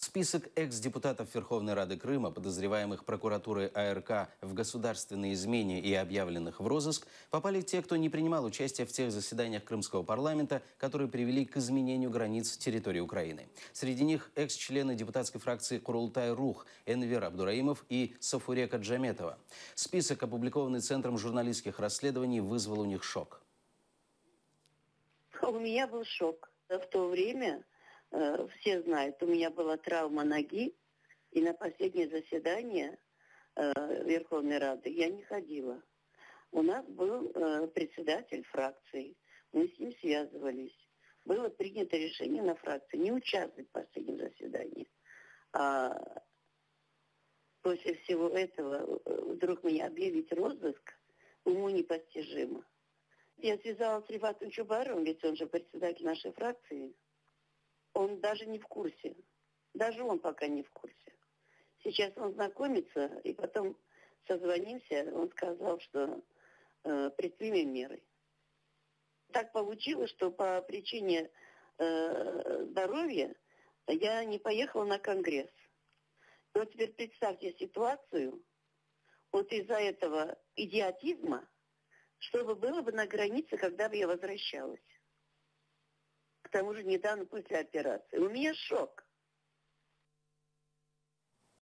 Список экс-депутатов Верховной Рады Крыма, подозреваемых прокуратурой АРК в государственной измене и объявленных в розыск, попали те, кто не принимал участие в тех заседаниях Крымского парламента, которые привели к изменению границ территории Украины. Среди них экс-члены депутатской фракции Курултай-Рух Энвер Абдураимов и Сафурека Джаметова. Список, опубликованный Центром журналистских расследований, вызвал у них шок. У меня был шок. В то время, все знают, у меня была травма ноги, и на последнее заседание Верховной Рады я не ходила. У нас был председатель фракции, мы с ним связывались. Было принято решение на фракции не участвовать в последнем заседании. А после всего этого вдруг меня объявить розыск уму непостижимо. Я связалась с Рифатом Чубаровым, ведь он же председатель нашей фракции. Он даже не в курсе. Даже он пока не в курсе. Сейчас он знакомится, и потом созвонимся. Он сказал, что предпримем меры. Так получилось, что по причине здоровья я не поехала на конгресс. И вот теперь представьте ситуацию, вот из-за этого идиотизма, что бы было бы на границе, когда бы я возвращалась. К тому же недавно после операции. У меня шок.